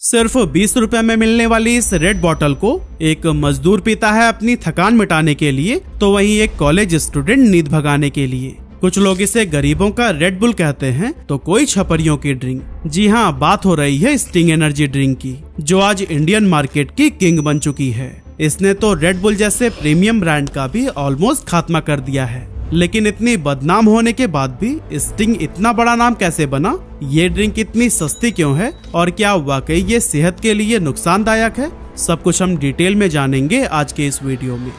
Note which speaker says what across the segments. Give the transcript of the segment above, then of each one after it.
Speaker 1: सिर्फ 20 रुपए में मिलने वाली इस रेड बॉटल को एक मजदूर पीता है अपनी थकान मिटाने के लिए, तो वहीं एक कॉलेज स्टूडेंट नींद भगाने के लिए। कुछ लोग इसे गरीबों का रेड बुल कहते हैं, तो कोई छपरियों की ड्रिंक। जी हाँ, बात हो रही है स्टिंग एनर्जी ड्रिंक की, जो आज इंडियन मार्केट की किंग बन चुकी है। इसने तो रेड बुल जैसे प्रीमियम ब्रांड का भी ऑलमोस्ट खात्मा कर दिया है। लेकिन इतनी बदनाम होने के बाद भी स्टिंग इतना बड़ा नाम कैसे बना? ये ड्रिंक इतनी सस्ती क्यों है और क्या वाकई ये सेहत के लिए नुकसानदायक है? सब कुछ हम डिटेल में जानेंगे आज के इस वीडियो में।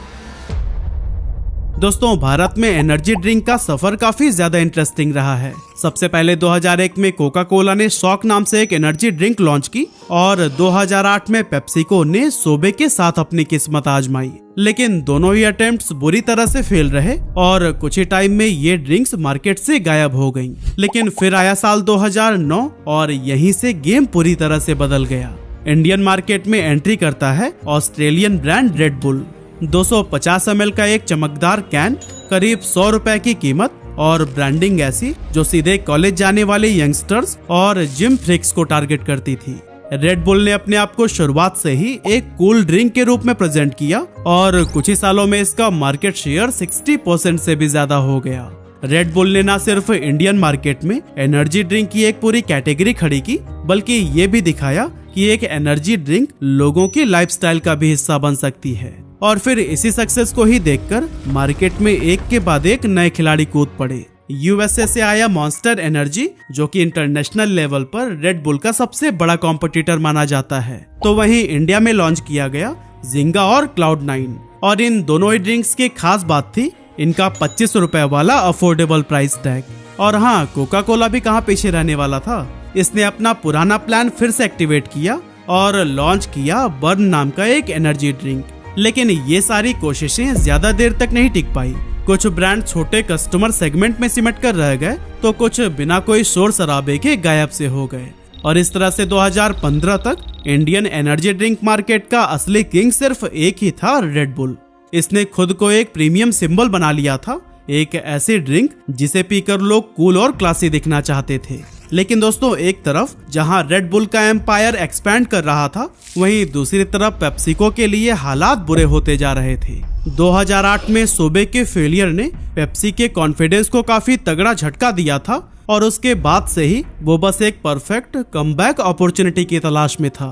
Speaker 1: दोस्तों, भारत में एनर्जी ड्रिंक का सफर काफी ज्यादा इंटरेस्टिंग रहा है। सबसे पहले 2001 में कोका कोला ने शॉक नाम से एक एनर्जी ड्रिंक लॉन्च की और 2008 में पेप्सिको ने सोबे के साथ अपनी किस्मत आजमाई। लेकिन दोनों ही अटेम्प्ट्स बुरी तरह से फेल रहे और कुछ ही टाइम में ये ड्रिंक्स मार्केट से गायब हो गईं। लेकिन फिर आया साल 2009 और यहीं से गेम पूरी तरह से बदल गया। इंडियन मार्केट में एंट्री करता है Australian brand red bull. 250 ml का एक चमकदार कैन, करीब 100 रुपए की कीमत और ब्रांडिंग ऐसी जो सीधे कॉलेज जाने वाले यंगस्टर्स और जिम फ्रीक्स को टारगेट करती थी। रेड बुल ने अपने आप को शुरुआत से ही एक कूल ड्रिंक के रूप में प्रेजेंट किया और कुछ ही सालों में इसका मार्केट शेयर 60% से भी ज्यादा हो गया। रेड बुल ने न सिर्फ इंडियन मार्केट में एनर्जी ड्रिंक की एक पूरी कैटेगरी खड़ी की, बल्कि ये भी दिखाया कि एक एनर्जी ड्रिंक लोगों की लाइफस्टाइल का भी हिस्सा बन सकती है। और फिर इसी सक्सेस को ही देखकर मार्केट में एक के बाद एक नए खिलाड़ी कूद पड़े। यूएसए से आया मॉन्स्टर एनर्जी, जो कि इंटरनेशनल लेवल पर रेड बुल का सबसे बड़ा कॉम्पिटिटर माना जाता है। तो वहीं इंडिया में लॉन्च किया गया जिंगा और क्लाउड9। और इन दोनों ही ड्रिंक्स की खास बात थी इनका 25 रुपए वाला अफोर्डेबल प्राइस टैग। और हाँ, कोका कोला भी कहाँ पीछे रहने वाला था। इसने अपना पुराना प्लान फिर से एक्टिवेट किया और लॉन्च किया बर्न नाम का एक एनर्जी ड्रिंक। लेकिन ये सारी कोशिशें ज्यादा देर तक नहीं टिक पाई। कुछ ब्रांड छोटे कस्टमर सेगमेंट में सिमट कर रह गए, तो कुछ बिना कोई शोर शराबे के गायब से हो गए। और इस तरह से 2015 तक इंडियन एनर्जी ड्रिंक मार्केट का असली किंग सिर्फ एक ही था, रेड बुल। इसने खुद को एक प्रीमियम सिंबल बना लिया था, एक ऐसी ड्रिंक जिसे पीकर लोग कूल और क्लासी दिखना चाहते थे। लेकिन दोस्तों, एक तरफ जहां रेड बुल का एम्पायर एक्सपैंड कर रहा था, वहीं दूसरी तरफ पेप्सिको के लिए हालात बुरे होते जा रहे थे। 2008 में सोबे के फेलियर ने पेप्सी के कॉन्फिडेंस को काफी तगड़ा झटका दिया था और उसके बाद से ही वो बस एक परफेक्ट कमबैक अपॉर्चुनिटी की तलाश में था।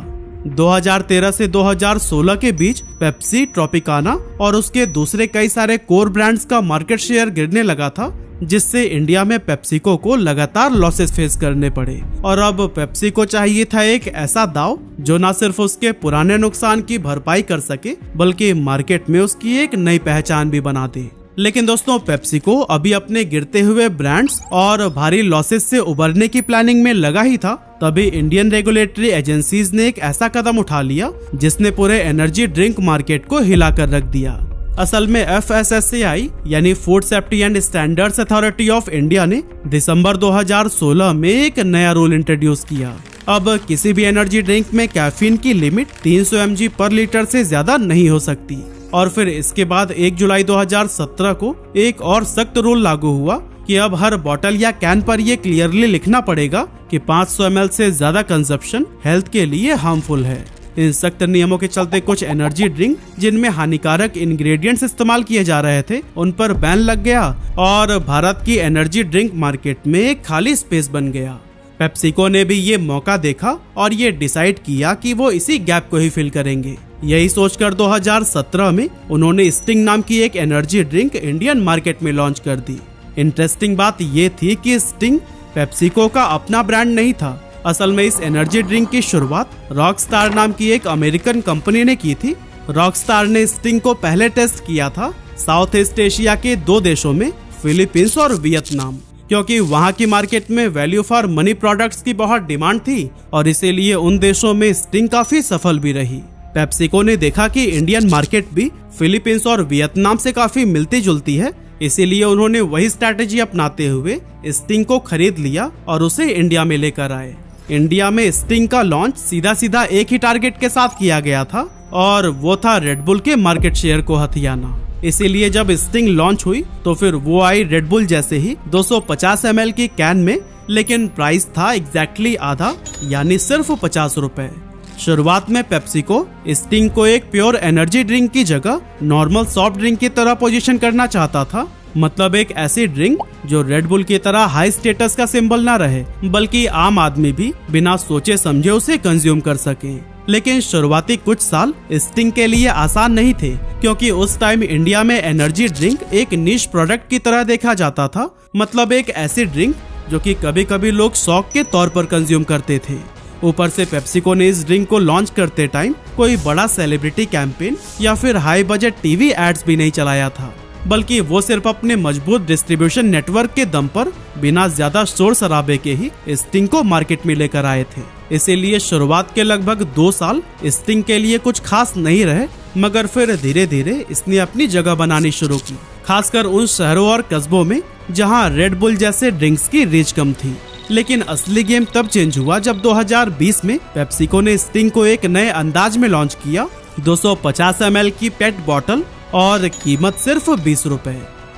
Speaker 1: 2013 से 2016 के बीच पेप्सी, ट्रॉपिकाना और उसके दूसरे कई सारे कोर ब्रांड्स का मार्केट शेयर गिरने लगा था, जिससे इंडिया में पेप्सिको को लगातार लॉसेस फेस करने पड़े। और अब पेप्सिको चाहिए था एक ऐसा दाव जो न सिर्फ उसके पुराने नुकसान की भरपाई कर सके, बल्कि मार्केट में उसकी एक नई पहचान भी बना दे। लेकिन दोस्तों, पेप्सिको अभी अपने गिरते हुए ब्रांड्स और भारी लॉसेस से उबरने की प्लानिंग में लगा ही था, तभी इंडियन रेगुलेटरी एजेंसीज ने एक ऐसा कदम उठा लिया जिसने पूरे एनर्जी ड्रिंक मार्केट को हिलाकर रख दिया। असल में FSSAI यानी food safety and standards authority of India ने दिसंबर 2016 में एक नया रूल इंट्रोड्यूस किया। अब किसी भी एनर्जी ड्रिंक में कैफीन की लिमिट 300 mg पर लीटर से ज्यादा नहीं हो सकती। और फिर इसके बाद 1 जुलाई 2017 को एक और सख्त रूल लागू हुआ कि अब हर बोतल या कैन पर यह क्लियरली लिखना पड़ेगा कि 500 ml से ज्यादा कंजप्शन हेल्थ के लिए हार्मफुल है। इन सख्त नियमों के चलते कुछ एनर्जी ड्रिंक जिनमें हानिकारक इंग्रेडिएंट्स इस्तेमाल किए जा रहे थे, उन पर बैन लग गया और भारत की एनर्जी ड्रिंक मार्केट में एक खाली स्पेस बन गया। पेप्सिको ने भी ये मौका देखा और ये डिसाइड किया कि वो इसी गैप को ही फिल करेंगे। यही सोचकर 2017 में उन्होंने स्टिंग नाम की एक एनर्जी ड्रिंक इंडियन मार्केट में लॉन्च कर दी। इंटरेस्टिंग बात ये थी कि स्टिंग पेप्सिको का अपना ब्रांड नहीं था। असल में इस एनर्जी ड्रिंक की शुरुआत रॉकस्टार नाम की एक अमेरिकन कंपनी ने की थी। रॉकस्टार ने स्टिंग को पहले टेस्ट किया था साउथ ईस्ट एशिया के 2 देशों में, फिलीपींस और वियतनाम, क्योंकि वहां की मार्केट में वैल्यू फॉर मनी प्रोडक्ट्स की बहुत डिमांड थी और इसीलिए उन देशों में स्टिंग काफी सफल भी रही। पेप्सिको ने देखा कि इंडियन मार्केट भी फिलीपींस और वियतनाम से काफी मिलती जुलती है, इसीलिए उन्होंने वही स्ट्रैटेजी अपनाते हुए स्टिंग को खरीद लिया और उसे इंडिया में लेकर आए। इंडिया में स्टिंग का लॉन्च सीधा सीधा एक ही टारगेट के साथ किया गया था और वो था रेड बुल के मार्केट शेयर को हथियाना। इसीलिए जब स्टिंग लॉन्च हुई तो फिर वो आई रेड बुल जैसे ही 250 ml की कैन में, लेकिन प्राइस था एग्जैक्टली आधा, यानी सिर्फ 50 रुपए। शुरुआत में पेप्सिको स्टिंग को एक प्योर एनर्जी ड्रिंक की जगह नॉर्मल सॉफ्ट ड्रिंक की तरह पोजीशन करना चाहता था। मतलब एक ऐसी ड्रिंक जो रेड बुल की तरह हाई स्टेटस का सिंबल ना रहे, बल्कि आम आदमी भी बिना सोचे समझे उसे कंज्यूम कर सके। लेकिन शुरुआती कुछ साल स्टिंग के लिए आसान नहीं थे, क्योंकि उस टाइम इंडिया में एनर्जी ड्रिंक एक निश प्रोडक्ट की तरह देखा जाता था। मतलब एक ऐसी ड्रिंक जो कि कभी कभी लोग शौक के तौर पर कंज्यूम करते थे। ऊपर से पेप्सिको ने इस ड्रिंक को लॉन्च करते टाइम कोई बड़ा सेलिब्रिटी कैंपेन या फिर हाई बजट टीवी एड्स भी नहीं चलाया था, बल्कि वो सिर्फ अपने मजबूत डिस्ट्रीब्यूशन नेटवर्क के दम पर बिना ज्यादा शोर शराबे के ही स्टिंग को मार्केट में लेकर आए थे। इसीलिए शुरुआत के लगभग 2 साल स्टिंग के लिए कुछ खास नहीं रहे, मगर फिर धीरे धीरे इसने अपनी जगह बनानी शुरू की, खासकर उन शहरों और कस्बों में जहां रेड बुल जैसे ड्रिंक्स की रीच कम थी। लेकिन असली गेम तब चेंज हुआ जब 2020 में पेप्सिको ने स्टिंग को एक नए अंदाज में लॉन्च किया। 250 ml की पेट बॉटल और कीमत सिर्फ 20 रुपए।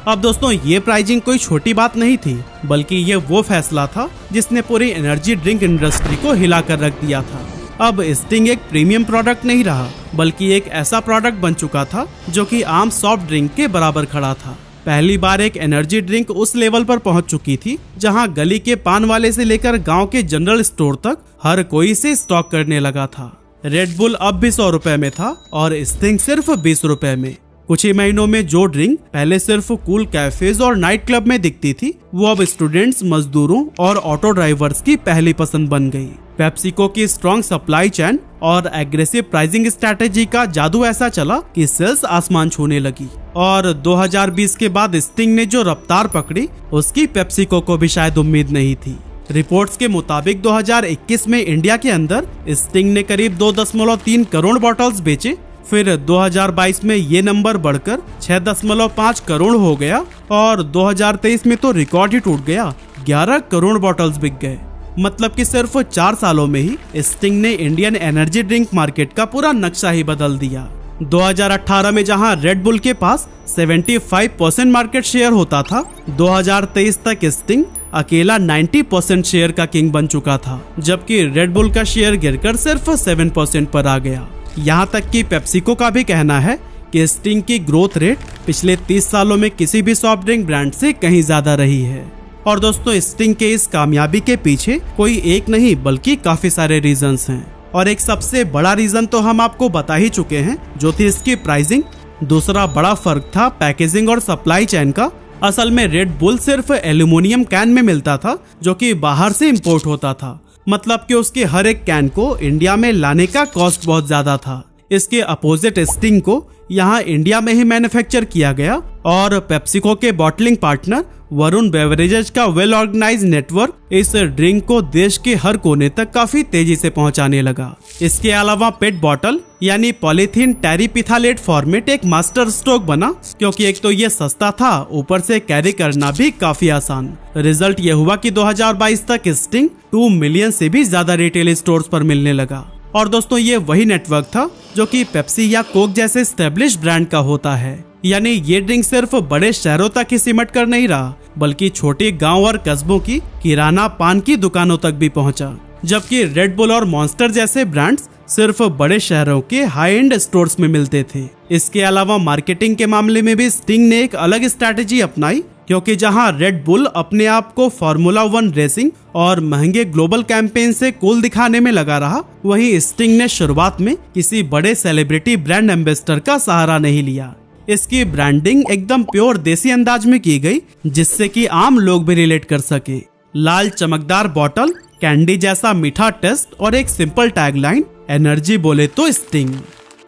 Speaker 1: अब दोस्तों ये प्राइसिंग कोई छोटी बात नहीं थी, बल्कि ये वो फैसला था जिसने पूरी एनर्जी ड्रिंक इंडस्ट्री को हिला कर रख दिया था। अब स्टिंग एक प्रीमियम प्रोडक्ट नहीं रहा, बल्कि एक ऐसा प्रोडक्ट बन चुका था जो कि आम सॉफ्ट ड्रिंक के बराबर खड़ा था। पहली बार एक एनर्जी ड्रिंक उस लेवल पर पहुंच चुकी थी जहां गली के पान वाले से लेकर गांव के जनरल स्टोर तक हर कोई इसे स्टॉक करने लगा था। रेड बुल अब भी 100 रुपए में था और स्टिंग सिर्फ 20 रुपए में। कुछ ही महीनों में जो ड्रिंक पहले सिर्फ कूल कैफेज और नाइट क्लब में दिखती थी, वो अब स्टूडेंट्स, मजदूरों और ऑटो ड्राइवर्स की पहली पसंद बन गई। पेप्सिको की स्ट्रॉन्ग सप्लाई चेन और एग्रेसिव प्राइसिंग स्ट्रैटेजी का जादू ऐसा चला कि सेल्स आसमान छूने लगी। और 2020 के बाद स्टिंग ने जो रफ्तार पकड़ी, उसकी पेप्सिको को भी शायद उम्मीद नहीं थी। रिपोर्ट्स के मुताबिक 2021 में इंडिया के अंदर स्टिंग ने करीब 2.3 करोड़ बॉटल्स बेचे। फिर 2022 में ये नंबर बढ़कर 6.5 करोड़ हो गया और 2023 में तो रिकॉर्ड ही टूट गया, 11 करोड़ बॉटल्स बिक गए। मतलब कि सिर्फ 4 सालों में ही स्टिंग ने इंडियन एनर्जी ड्रिंक मार्केट का पूरा नक्शा ही बदल दिया। 2018 में जहां रेड बुल के पास 75% मार्केट शेयर होता था, 2023 तक स्टिंग अकेला 90% शेयर का किंग बन चुका था, जबकि रेड बुल का शेयर गिरकर सिर्फ 7% पर आ गया। यहाँ तक कि पेप्सिको का भी कहना है कि स्टिंग की ग्रोथ रेट पिछले 30 सालों में किसी भी सॉफ्ट ड्रिंक ब्रांड से कहीं ज्यादा रही है। और दोस्तों स्टिंग के इस कामयाबी के पीछे कोई एक नहीं बल्कि काफी सारे रीजंस हैं, और एक सबसे बड़ा रीजन तो हम आपको बता ही चुके हैं, जो थी इसकी प्राइसिंग। दूसरा बड़ा फर्क था पैकेजिंग और सप्लाई चेन का। असल में रेड बुल सिर्फ एल्यूमिनियम कैन में मिलता था, जो कि बाहर से इंपोर्ट होता था। मतलब कि उसके हर एक कैन को इंडिया में लाने का कॉस्ट बहुत ज्यादा था। इसके अपोजिट स्टिंग को यहाँ इंडिया में ही मैन्युफैक्चर किया गया, और पेप्सिको के बॉटलिंग पार्टनर वरुण बेवरेजेज का वेल ऑर्गेनाइज नेटवर्क इस ड्रिंक को देश के हर कोने तक काफी तेजी से पहुंचाने लगा। इसके अलावा पेट बॉटल यानी पॉलीथीन टेरिपिथालेट फॉर्मेट एक मास्टर स्ट्रोक बना, क्योंकि एक तो ये सस्ता था, ऊपर से कैरी करना भी काफी आसान। रिजल्ट ये हुआ कि 2022 तक स्टिंग 2 मिलियन से भी ज्यादा रिटेल स्टोर्स पर मिलने लगा। और दोस्तों ये वही नेटवर्क था जो कि पेप्सी या कोक जैसे एस्टेब्लिश ब्रांड का होता है। यानी ये ड्रिंक सिर्फ बड़े शहरों तक ही सिमट कर नहीं रहा, बल्कि छोटे गांव और कस्बों की किराना पान की दुकानों तक भी पहुंचा। जबकि रेड बुल और मॉन्स्टर जैसे ब्रांड्स सिर्फ बड़े शहरों के हाई एंड स्टोर्स में मिलते थे। इसके अलावा मार्केटिंग के मामले में भी स्टिंग ने एक अलग स्ट्रैटेजी अपनाई, क्योंकि जहां रेड बुल अपने आप को फार्मूला 1 रेसिंग और महंगे ग्लोबल कैंपेन से कूल दिखाने में लगा रहा, वहीं स्टिंग ने शुरुआत में किसी बड़े सेलिब्रिटी ब्रांड एम्बेसडर का सहारा नहीं लिया। इसकी ब्रांडिंग एकदम प्योर देसी अंदाज में की गई, जिससे कि आम लोग भी रिलेट कर सके। लाल चमकदार बॉटल, कैंडी जैसा मीठा टेस्ट और एक सिंपल टैगलाइन, एनर्जी बोले तो स्टिंग।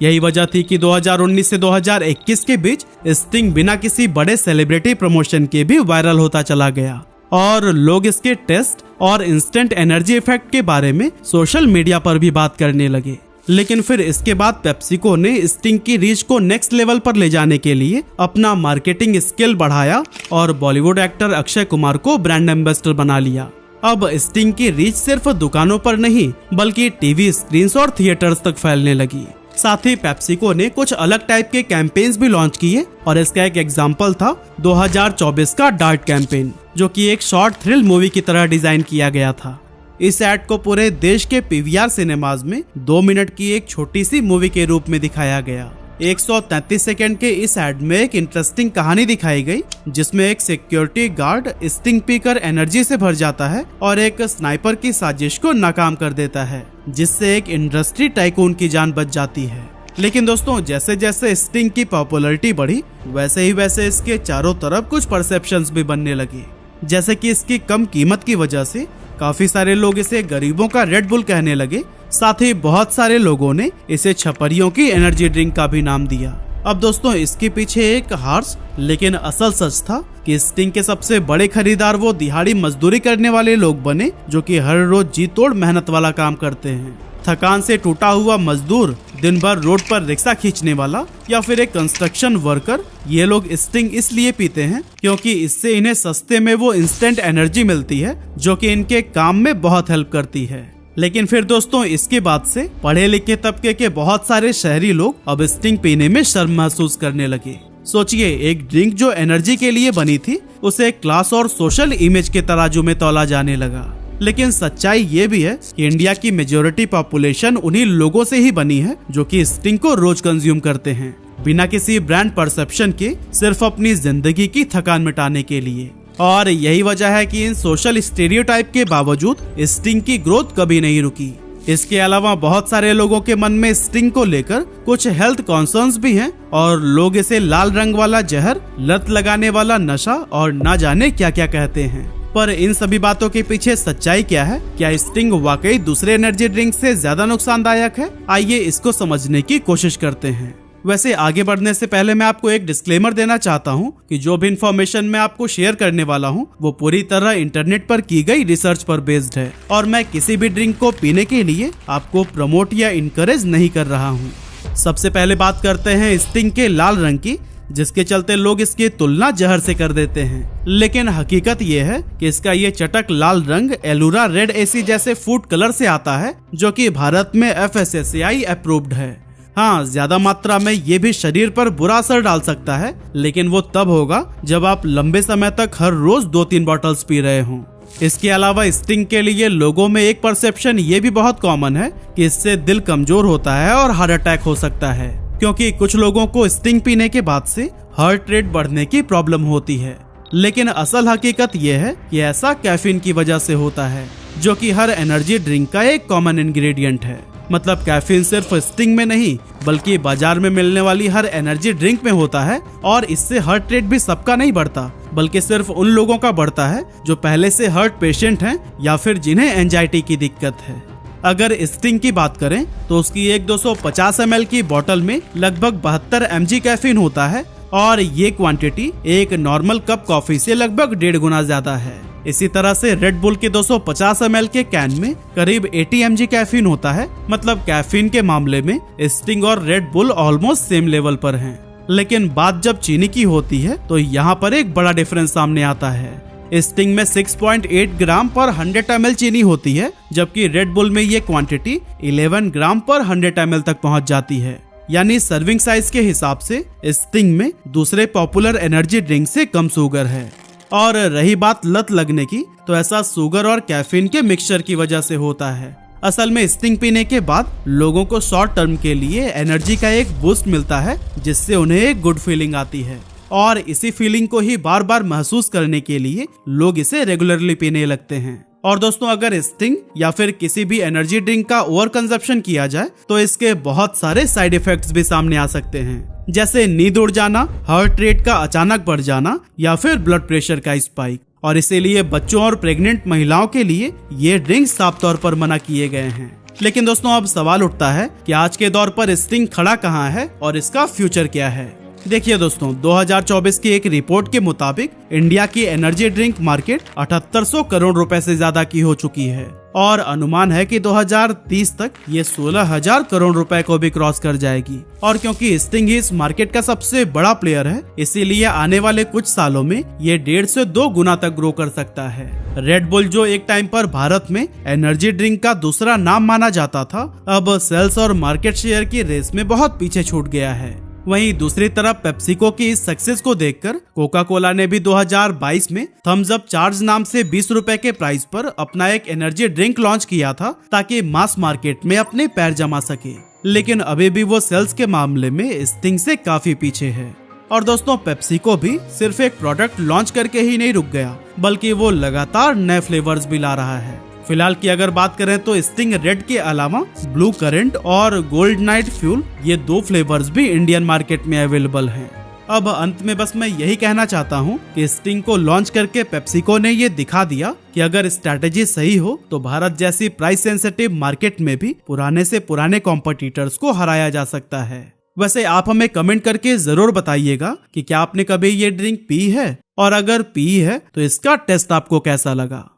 Speaker 1: यही वजह थी कि 2019 से 2021 के बीच स्टिंग बिना किसी बड़े सेलिब्रिटी प्रमोशन के भी वायरल होता चला गया, और लोग इसके टेस्ट और इंस्टेंट एनर्जी इफेक्ट के बारे में सोशल मीडिया पर भी बात करने लगे। लेकिन फिर इसके बाद पेप्सिको ने स्टिंग की रीच को नेक्स्ट लेवल पर ले जाने के लिए अपना मार्केटिंग स्किल बढ़ाया और बॉलीवुड एक्टर अक्षय कुमार को ब्रांड एम्बेसडर बना लिया। अब स्टिंग की रीच सिर्फ दुकानों पर नहीं, बल्कि टीवी स्क्रीन्स और थिएटर्स तक फैलने लगी। साथ ही पेप्सिको ने कुछ अलग टाइप के कैंपेन्स भी लॉन्च किए, और इसका एक एग्जांपल था 2024 का डार्ट कैंपेन, जो कि एक शॉर्ट थ्रिल मूवी की तरह डिजाइन किया गया था। इस ऐड को पूरे देश के पीवीआर सिनेमाज में 2 मिनट की एक छोटी सी मूवी के रूप में दिखाया गया। 133 सेकंड के इस ऐड में एक इंटरेस्टिंग कहानी दिखाई गई, जिसमें एक सिक्योरिटी गार्ड स्टिंग पीकर एनर्जी से भर जाता है और एक स्नाइपर की साजिश को नाकाम कर देता है, जिससे एक इंडस्ट्री टाइकून की जान बच जाती है। लेकिन दोस्तों, जैसे जैसे स्टिंग की पॉपुलैरिटी बढ़ी, वैसे इसके चारों तरफ कुछ परसेप्शंस भी बनने लगे, जैसे कि इसकी कम कीमत की वजह से काफी सारे लोग इसे गरीबों का रेड बुल कहने लगे। साथ ही बहुत सारे लोगों ने इसे छपरियों की एनर्जी ड्रिंक का भी नाम दिया। अब दोस्तों, इसके पीछे एक हार्श लेकिन असल सच था कि स्टिंग के सबसे बड़े खरीदार वो दिहाड़ी मजदूरी करने वाले लोग बने, जो कि हर रोज जी तोड़ मेहनत वाला काम करते हैं। थकान से टूटा हुआ मजदूर, दिन भर रोड पर रिक्शा खींचने वाला या फिर एक कंस्ट्रक्शन वर्कर, ये लोग स्टिंग इसलिए पीते हैं क्योंकि इससे इन्हें सस्ते में वो इंस्टेंट एनर्जी मिलती है, जो कि इनके काम में बहुत हेल्प करती है। लेकिन फिर दोस्तों, इसके बाद से पढ़े लिखे तबके के बहुत सारे शहरी लोग अब स्टिंग पीने में शर्म महसूस करने लगे। सोचिए, एक ड्रिंक जो एनर्जी के लिए बनी थी, उसे क्लास और सोशल इमेज के तराजू में तौला जाने लगा। लेकिन सच्चाई ये भी है कि इंडिया की मेजॉरिटी पॉपुलेशन उन्हीं लोगों से ही बनी है जो कि स्टिंग को रोज कंज्यूम करते हैं, बिना किसी ब्रांड परसेप्शन के, सिर्फ अपनी जिंदगी की थकान मिटाने के लिए। और यही वजह है कि इन सोशल स्टीरियोटाइप के बावजूद स्टिंग की ग्रोथ कभी नहीं रुकी। इसके अलावा बहुत सारे लोगों के मन में स्टिंग को लेकर कुछ हेल्थ कॉन्सर्न्स भी हैं और लोग इसे लाल रंग वाला जहर, लत लगाने वाला नशा और ना जाने क्या क्या कहते हैं। पर इन सभी बातों के पीछे सच्चाई क्या है? क्या स्टिंग वाकई दूसरे एनर्जी ड्रिंक से ज्यादा नुकसानदायक है? आइए इसको समझने की कोशिश करते हैं। वैसे आगे बढ़ने से पहले मैं आपको एक डिस्क्लेमर देना चाहता हूं कि जो भी इन्फॉर्मेशन मैं आपको शेयर करने वाला हूं, वो पूरी तरह इंटरनेट पर की गई रिसर्च पर बेस्ड है और मैं किसी भी ड्रिंक को पीने के लिए आपको प्रमोट या इनकरेज नहीं कर रहा हूं। सबसे पहले बात करते हैं स्टिंग के लाल रंग की, जिसके चलते लोग इसकी तुलना जहर से कर देते हैं। लेकिन हकीकत ये है कि इसका ये चटक लाल रंग एलुरा रेड एसी जैसे फूड कलर से आता है, जो कि भारत में FSSAI अप्रूव्ड है। हाँ, ज्यादा मात्रा में ये भी शरीर पर बुरा असर डाल सकता है, लेकिन वो तब होगा जब आप लंबे समय तक हर रोज 2-3 बॉटल्स पी रहे हों। इसके अलावा स्टिंग के लिए लोगों में एक परसेप्शन ये भी बहुत कॉमन है कि इससे दिल कमजोर होता है और हार्ट अटैक हो सकता है, क्योंकि कुछ लोगों को स्टिंग पीने के बाद से हार्ट रेट बढ़ने की प्रॉब्लम होती है। लेकिन असल हकीकत यह है कि ऐसा कैफीन की वजह से होता है, जो कि हर एनर्जी ड्रिंक का एक कॉमन इंग्रेडिएंट है। मतलब कैफीन सिर्फ स्टिंग में नहीं, बल्कि बाजार में मिलने वाली हर एनर्जी ड्रिंक में होता है। और इससे हार्ट रेट भी सबका नहीं बढ़ता, बल्कि सिर्फ उन लोगों का बढ़ता है जो पहले से हार्ट पेशेंट हैं या फिर जिन्हें एंजाइटी की दिक्कत है। अगर स्टिंग की बात करें तो उसकी एक 250 ml की बोतल में लगभग 72 mg कैफीन होता है और ये क्वांटिटी एक नॉर्मल कप कॉफी से लगभग 1.5 गुना ज्यादा है। इसी तरह से रेड बुल के 250 ml के कैन में करीब 80 mg कैफीन होता है। मतलब कैफीन के मामले में स्टिंग और red bull almost same level पर हैं। लेकिन बात जब चीनी की होती है तो यहाँ पर एक बड़ा डिफरेंस सामने आता है। स्टिंग में 6.8 ग्राम पर 100 ml चीनी होती है, जबकि रेड बुल में ये क्वांटिटी 11 ग्राम पर 100 ml तक पहुंच जाती है। यानी सर्विंग साइज के हिसाब से स्टिंग में दूसरे पॉपुलर एनर्जी ड्रिंक से कम शुगर है। और रही बात लत लगने की, तो ऐसा शुगर और कैफीन के मिक्सचर की वजह से होता है। असल में स्टिंग पीने के बाद लोगों को शॉर्ट टर्म के लिए एनर्जी का एक बूस्ट मिलता है, जिससे उन्हें एक गुड फीलिंग आती है और इसी फीलिंग को ही बार बार महसूस करने के लिए लोग इसे रेगुलरली पीने लगते हैं। और दोस्तों, अगर स्टिंग या फिर किसी भी एनर्जी ड्रिंक का ओवर कंजप्शन किया जाए तो इसके बहुत सारे साइड इफेक्ट्स भी सामने आ सकते हैं, जैसे नींद उड़ जाना, हार्ट रेट का अचानक बढ़ जाना या फिर ब्लड प्रेशर का स्पाइक। और इसीलिए बच्चों और प्रेग्नेंट महिलाओं के लिए ये ड्रिंक साफ तौर पर मना किए गए हैं। लेकिन दोस्तों, अब सवाल उठता है कि आज के दौर पर स्टिंग खड़ा कहाँ है और इसका फ्यूचर क्या है। देखिए दोस्तों, 2024 की एक रिपोर्ट के मुताबिक इंडिया की एनर्जी ड्रिंक मार्केट 7800 करोड़ रुपए से ज्यादा की हो चुकी है और अनुमान है कि 2030 तक ये 16,000 करोड़ रुपए को भी क्रॉस कर जाएगी। और क्योंकि स्टिंग इस मार्केट का सबसे बड़ा प्लेयर है, इसीलिए आने वाले कुछ सालों में ये 1.5 से 2 गुना तक ग्रो कर सकता है। रेड बुल, जो एक टाइम पर भारत में एनर्जी ड्रिंक का दूसरा नाम माना जाता था, अब सेल्स और मार्केट शेयर की रेस में बहुत पीछे छूट गया है। वहीं दूसरी तरफ पेप्सिको की इस सक्सेस को देखकर कोका कोला ने भी 2022 में थम्स अप चार्ज नाम से 20 रुपए के प्राइस पर अपना एक एनर्जी ड्रिंक लॉन्च किया था ताकि मास मार्केट में अपने पैर जमा सके। लेकिन अभी भी वो सेल्स के मामले में स्टिंग से काफी पीछे है। और दोस्तों, पेप्सिको भी सिर्फ एक प्रोडक्ट लॉन्च करके ही नहीं रुक गया, बल्कि वो लगातार नए फ्लेवर्स भी ला रहा है। फिलहाल की अगर बात करें तो स्टिंग रेड के अलावा ब्लू करंट और गोल्ड नाइट फ्यूल, ये 2 फ्लेवर्स भी इंडियन मार्केट में अवेलेबल हैं। अब अंत में बस मैं यही कहना चाहता हूँ कि स्टिंग को लॉन्च करके पेप्सिको ने ये दिखा दिया कि अगर स्ट्रैटेजी सही हो तो भारत जैसी प्राइस सेंसिटिव मार्केट में भी पुराने से पुराने कॉम्पिटिटर्स को हराया जा सकता है। वैसे आप हमें कमेंट करके जरूर बताइएगा कि क्या आपने कभी ये ड्रिंक पी है, और अगर पी है तो इसका टेस्ट आपको कैसा लगा।